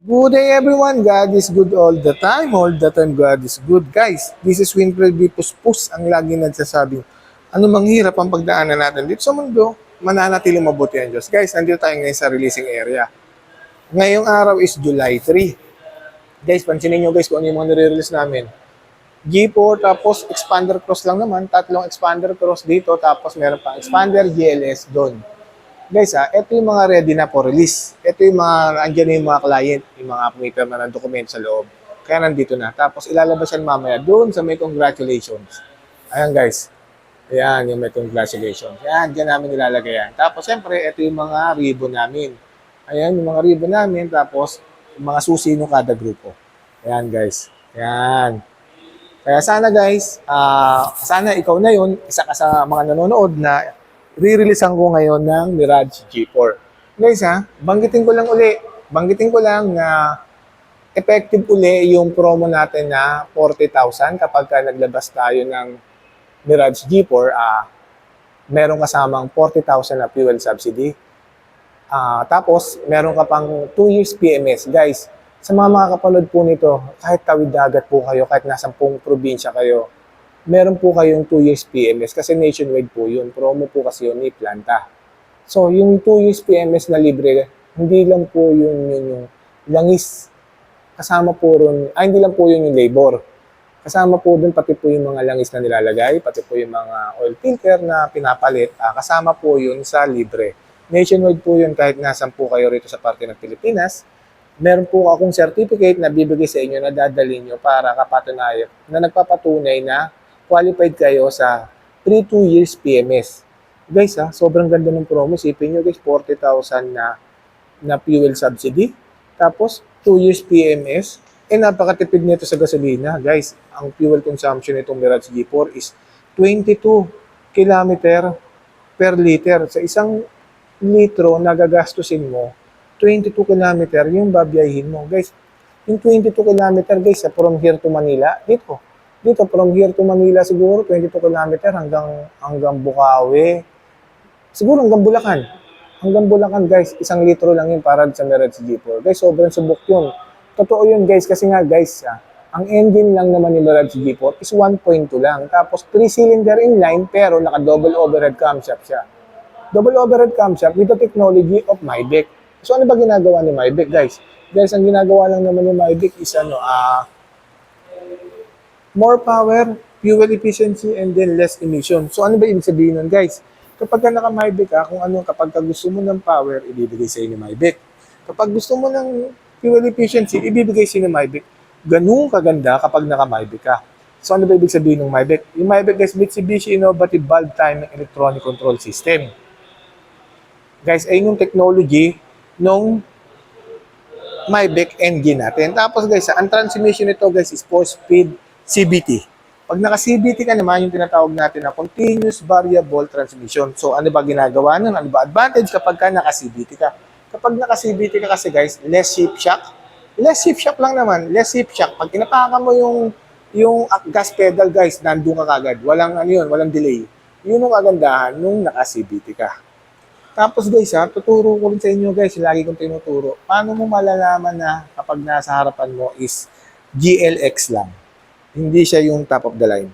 Good day everyone, God is good all the time God is good. Guys, this is Winfred B. Puspus ang lagi nagsasabing, ano mang hirap ang pagdaanan natin dito sa mundo, mananatiling mabuti ang Diyos. Guys, nandito tayo ngayon sa releasing area. Ngayong araw is July 3. Guys, pansinin nyo guys kung ano yung mga nire-release namin. G4, tapos expander cross lang naman, tatlong expander cross dito, tapos meron pa expander GLS doon. Guys, ito yung mga ready na for release. Ito yung mga, andyan na yung mga client, yung mga pumipirma ng dokumento sa loob. Kaya nandito na. Tapos ilalabas yan mamaya doon sa may congratulations. Ayan guys. Ayan, yung may congratulations. Ayan, dyan namin nilalagay yan. Tapos siyempre, ito yung mga ribbon namin. Ayan, yung mga ribbon namin. Tapos, yung mga susi ng kada grupo. Ayan guys. Ayan. Kaya sana guys, sana ikaw na yun, isa ka sa mga nanonood na re-releasean ko ngayon ng Mirage G4. Guys banggitin ko lang uli, banggitin ko lang na effective uli yung promo natin na 40,000 kapag ka naglabas tayo ng Mirage G4, meron kasamang 40,000 na fuel subsidy. Tapos, meron ka pang 2 years PMS. Guys, sa mga makakapanood po nito, kahit tawid dagat po kayo, kahit nasa pong probinsya kayo, meron po kayong 2 years PMS kasi nationwide po yun. Promo po kasi yun ni Planta. So, yung 2 years PMS na libre, hindi lang po yung langis. Kasama po ron, hindi lang po yun yung labor. Kasama po dun pati po yung mga langis na nilalagay, pati po yung mga oil filter na pinapalit. Kasama po yun sa libre. Nationwide po yun kahit nasan po kayo rito sa parte ng Pilipinas. Meron po akong certificate na bibigay sa inyo na dadalhin nyo para kapatunayan na nagpapatunay na qualified kayo sa 3-2 years PMS. Guys, sobrang ganda ng promo. Isipin nyo guys, 40,000 na fuel subsidy. Tapos, 2 years PMS. Napakatipid nito sa gasolina. Guys, ang fuel consumption nitong Mirage G4 is 22 kilometer per liter. Sa isang litro na gagastusin mo, 22 kilometer yung babiyahin mo. Guys, yung 22 kilometer guys, from here to Manila, dito from here to Manila siguro 22 kilometer hanggang Bukawi. Siguro hanggang Bulacan. Hanggang Bulacan guys, 1 litro lang yun para sa Mirage G4. Guys, sobrang subok yun. Totoo yun guys kasi nga guys, ang engine lang naman ni Mirage G4 is 1.2 lang. Tapos 3-cylinder inline pero naka double overhead camshaft siya. Double overhead camshaft with the technology of Maybach. So ano ba ginagawa ni Maybach guys? Guys, ang ginagawa lang naman ni Maybach is more power, fuel efficiency, and then less emission. So ano ba ibig sabihin nun guys? Kapag ka naka-Maybach kapag ka gusto mo ng power, ibibigay sa inyo Maybach. Kapag gusto mo ng fuel efficiency, ibibigay sa inyo Maybach. Ganun kaganda kapag naka-Maybach ka. So ano ba ibig sabihin ng Maybach? Yung Maybach guys, Mitsubishi Innovative Valve Timing Electronic Control System. Guys, ayun yung technology nung Maybach engine natin. Tapos guys, ang transmission nito guys is 4-speed CVT. Pag naka-CVT ka naman, yung tinatawag natin na continuous variable transmission. So ano ba ginagawa nun? Ano ba advantage kapag ka naka-CVT ka? Kapag naka-CVT ka kasi guys, less shift shock. Less shift shock lang naman, less shift shock. Pag inapakan mo yung gas pedal guys, nandun ka kagad. Walang walang delay. Yun yung kagandahan nung naka-CVT ka. Tapos guys tuturo ko rin sa inyo guys, lagi kong tinuturo. Paano mo malalaman na kapag nasa harapan mo is GLX lang. Hindi siya yung top of the line.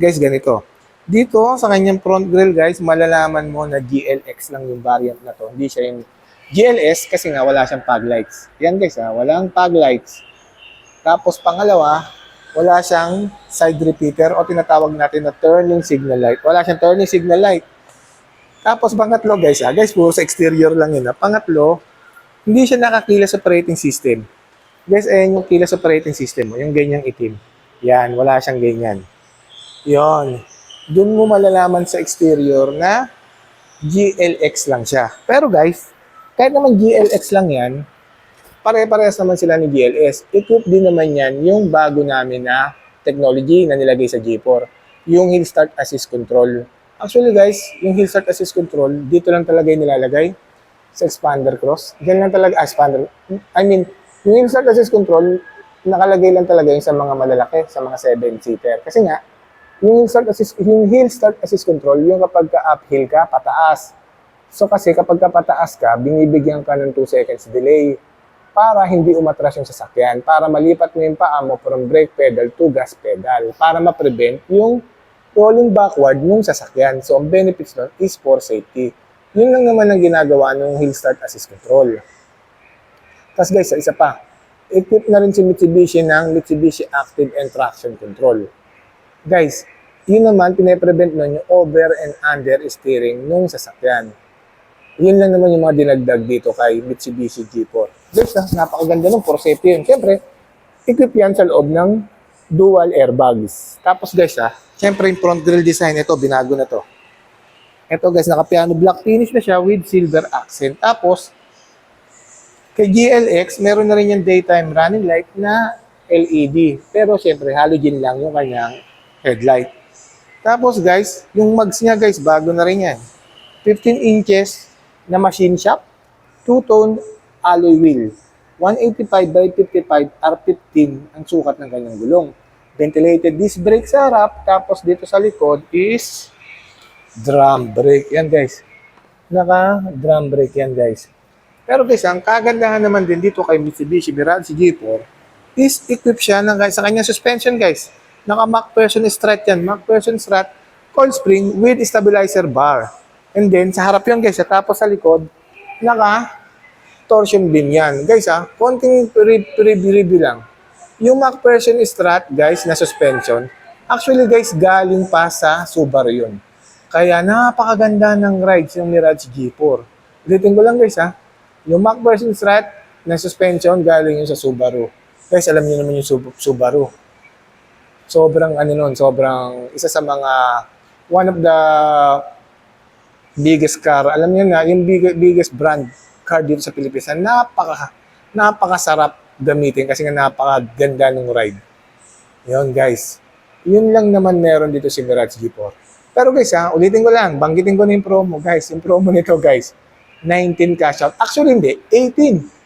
Guys, ganito. Dito sa kanyang front grille guys, malalaman mo na GLX lang yung variant na to. Hindi siya yung GLS kasi nga wala siyang fog lights. Yan guys walang fog lights. Tapos pangalawa, wala siyang side repeater o tinatawag natin na turning signal light. Wala siyang turning signal light. Tapos pangatlo guys, guys puro sa exterior lang yun. Pangatlo, hindi siya nakakilas operating system. Guys, ayan yung kilas operating system mo, yung ganyang itim. Yan, wala siyang ganyan. Yon. Doon mo malalaman sa exterior na GLX lang siya. Pero guys, kahit naman GLX lang yan, pare-parehas naman sila ni GLS. Equip din naman yan yung bago namin na technology na nilagay sa G4. Yung Hill Start Assist Control. Actually guys, yung Hill Start Assist Control, dito lang talaga yung nilalagay sa expander cross. Diyan lang talaga, yung Hill Start Assist Control, nakalagay lang talaga yung sa mga malalaki, sa mga 7-seater. Kasi nga, yung Hill Start Assist Control, yung kapag ka-uphill ka, pataas. So kasi kapag ka pataas ka, binibigyan ka ng 2 seconds delay. para hindi umatras yung sasakyan, para malipat mo yung paa mo from brake pedal to gas pedal, para ma-prevent yung rolling backward ng sasakyan. So, ang benefits nun is for safety. Yun lang naman ang ginagawa ng hill start assist control. Tapos guys, isa pa, equip na rin si Mitsubishi ng Mitsubishi Active and Traction Control. Guys, yun naman, pinaprevent nun yung over and under steering nung sasakyan. Yun lang naman yung mga dinagdag dito kay Mitsubishi G4. Guys, napakaganda nung for safety yun. Siyempre, equip yan sa loob ng dual airbags. Tapos guys, siyempre yung front grille design, ito, binago na to. Ito guys, naka-piano black finish na siya with silver accent. Tapos, kay GLX, meron na rin yung daytime running light na LED. Pero siyempre, halogen lang yung kanyang headlight. Tapos guys, yung mags niya guys, bago na rin yan. 15 inches na machine shop, two-tone alloy wheel. 185 by 55 R15 ang sukat ng kanyang gulong. Ventilated disc brake sa harap, tapos dito sa likod is drum brake. Yan guys. Naka-drum brake yan guys. Pero guys, ang kagandahan naman din dito kay Mitsubishi Mirage G4 is equip siya sa kanyang suspension guys. Naka MacPherson strut yan. MacPherson strut, coil spring with stabilizer bar. And then, sa harap yan guys, tapos sa likod, naka torsion beam yan. Guys konting review lang. Yung MacPherson strut guys na suspension, actually guys, galing pa sa Subaru yun. Kaya napakaganda ng rides yung Mirage G4. Ulitin ko lang guys yung MacPherson strut na suspension galing yung sa Subaru. Guys, alam niyo naman yung Subaru. Sobrang sobrang isa sa mga one of the biggest car. Alam niyo na, yung biggest brand car dito sa Pilipinas. Napakasarap gamitin kasi nga napakaganda ng ride. Yun guys. Yun lang naman meron dito si Mirage G4. Pero guys ulitin ko lang, banggitin ko na yung promo guys. Yung promo nito guys, 19 cash out. Actually hindi, 18.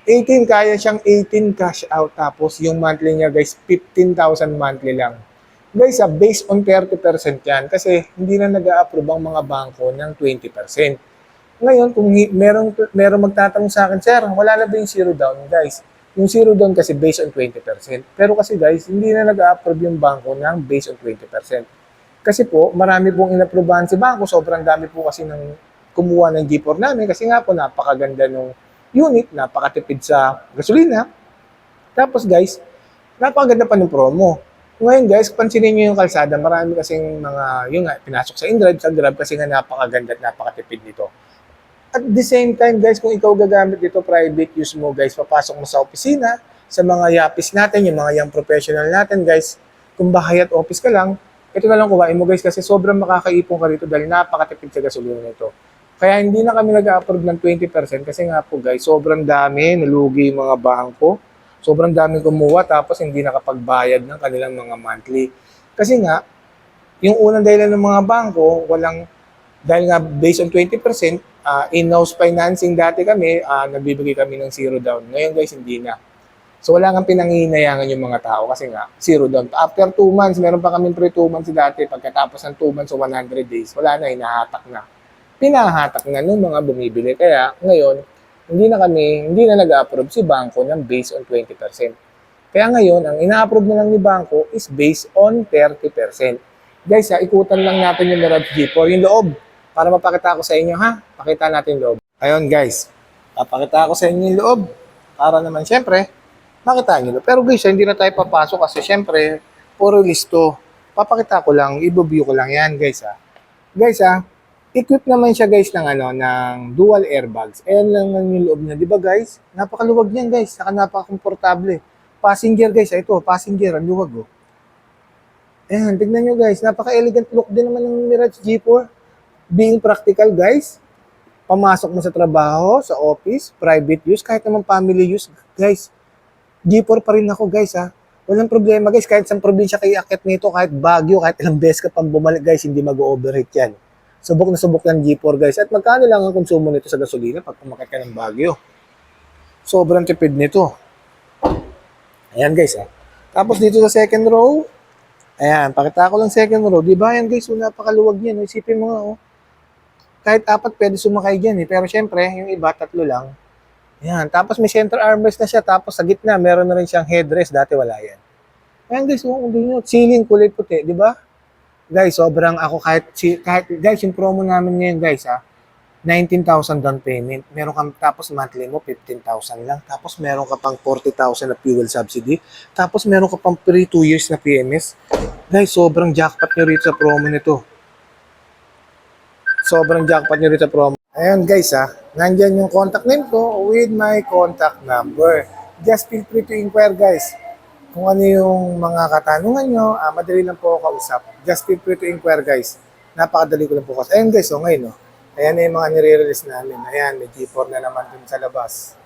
18, kaya siyang 18 cash out. Tapos yung monthly niya guys, 15,000 monthly lang. Guys, based on 30% yan. Kasi hindi na nag-a-approve ang mga bangko ng 20%. Ngayon, kung merong magtatanong sa akin, sir, wala na ba yung zero down? Guys, yung zero down kasi based on 20%. Pero kasi guys, hindi na nag-a-approve yung bangko ng based on 20%. Kasi po, marami pong inaprubahan si bangko. Sobrang dami po kasi ng kumuha ng G4 namin kasi nga po napakaganda ng unit, napakatipid sa gasolina. Tapos guys, napakaganda pa ng promo. Ngayon guys, pansinin nyo yung kalsada, marami kasing pinasok sa InDrive, sa Grab kasi nga napakaganda at napakatipid nito. At the same time guys, kung ikaw gagamit dito private use mo guys, papasok mo sa opisina, sa mga yapis natin, yung mga young professional natin guys, kung bahay at office ka lang, ito na lang kuhain mo guys kasi sobrang makakaipon ka rito dahil napakatipid sa gasolina nito. Kaya hindi na kami nag-approve ng 20% kasi nga po guys, sobrang dami, nalugi yung mga bangko. Sobrang dami kumuha tapos hindi nakapagbayad ng kanilang mga monthly. Kasi nga, yung unang dahilan ng mga bangko, dahil nga based on 20%, in-house financing dati kami, nagbibigay kami ng zero down. Ngayon guys, hindi na. So wala kang pinangihinayangan yung mga tao kasi nga, zero down. After 2 months, meron pa kami pre 2 months dati. Pagkatapos ng 2 months o 100 days, wala na, hinahatak na. Pinahatak na ng mga bumibili. Kaya ngayon, hindi na nag-approve si bangko ng based on 20%. Kaya ngayon, ang ina-approve na lang ni bangko is based on 30%. Guys, ikutan lang natin yung Mirage G4, yung loob, para mapakita ko sa inyo, Pakita natin yung loob. Ayun guys, papakita ko sa inyo yung loob, para naman syempre, makita nyo. Pero guys, hindi na tayo papasok kasi syempre, puro listo. Papakita ko lang, i-view ko lang yan guys Guys equip naman siya guys ng dual airbags. Ayan lang yung loob niya. Di ba guys? Napakaluwag niyan guys. Saka napaka-komportable. Passenger guys. Ito, passenger. Ang luwag oh. Ayan, tignan nyo guys. Napaka-elegant look din naman ng Mirage G4. Being practical guys. Pamasok mo sa trabaho, sa office, private use, kahit naman family use. Guys, G4 pa rin ako guys Walang problema guys. Kahit sa probinsya kayo akit nito, kahit Baguio, kahit ilang beses ka pang bumalik guys, hindi mag-overheat yan. Subok na subok ng G4 guys. At magkano lang ang konsumo nito sa gasolina pag pumakit ka ng Baguio? Sobrang tipid nito. Ayan guys Tapos dito sa second row, ayan, pakita ko lang second row. Di ba yan guys, napakaluwag yan. Isipin mo nga kahit 4 pwede sumakay dyan Pero syempre, yung iba, 3 lang. Yan. Tapos may center armrest na siya. Tapos sa gitna, meron na rin siyang headrest. Dati wala yan. Ayan guys, kung nyo, ceiling kulay puti, di ba? Guys, sobrang ako kahit guys, yung promo namin ngayon guys, 19,000 down payment. Meron kang tapos monthly mo 15,000 lang. Tapos meron ka pang 40,000 na fuel subsidy. Tapos meron ka pang free 2 years na PMS. Guys, sobrang jackpot nyo rito sa promo nito. Sobrang jackpot nyo rito sa promo. Ayan guys nandyan yung contact name ko with my contact number. Just feel free to inquire guys. Kung ano yung mga katanungan nyo, madali lang po kausap. Just feel free to inquire guys. Napakadali ko lang po kasi. Ayan guys, ngayon ayan na yung mga nire-release namin. Ayan, may G4 na naman dun sa labas.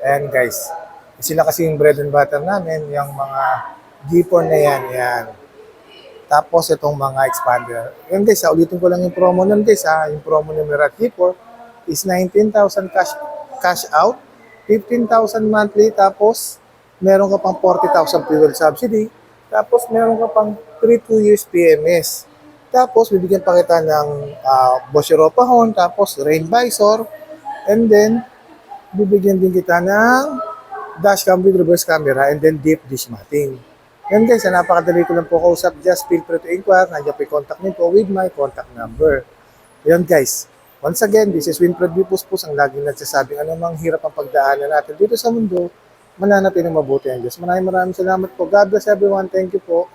Ayan guys. Sila kasi yung bread and butter namin, yung mga G4 na yan. Tapos itong mga expander. Ayan guys, ulitin ko lang yung promo nun guys. Yung promo ng Mirat G4 is 19,000 cash out, 15,000 monthly, tapos meron ka pang 40,000 fuel subsidy, tapos meron ka pang 2 years PMS. Tapos bibigyan pa kita ng Bosch Europa horn, tapos rain visor, and then bibigyan din kita ng dashcam with reverse camera, and then deep dish matting. Yan guys, napakadali ko lang po kausap. Just feel free to inquire. Nandiyan po yung contact nito with my contact number. Yan guys. Once again, this is Winfred V. Puspos, ang laging nagsasabing anumang hirap ang pagdaanan natin dito sa mundo, mananatiling mabuti ang Diyos. Maraming salamat po. God bless everyone. Thank you po.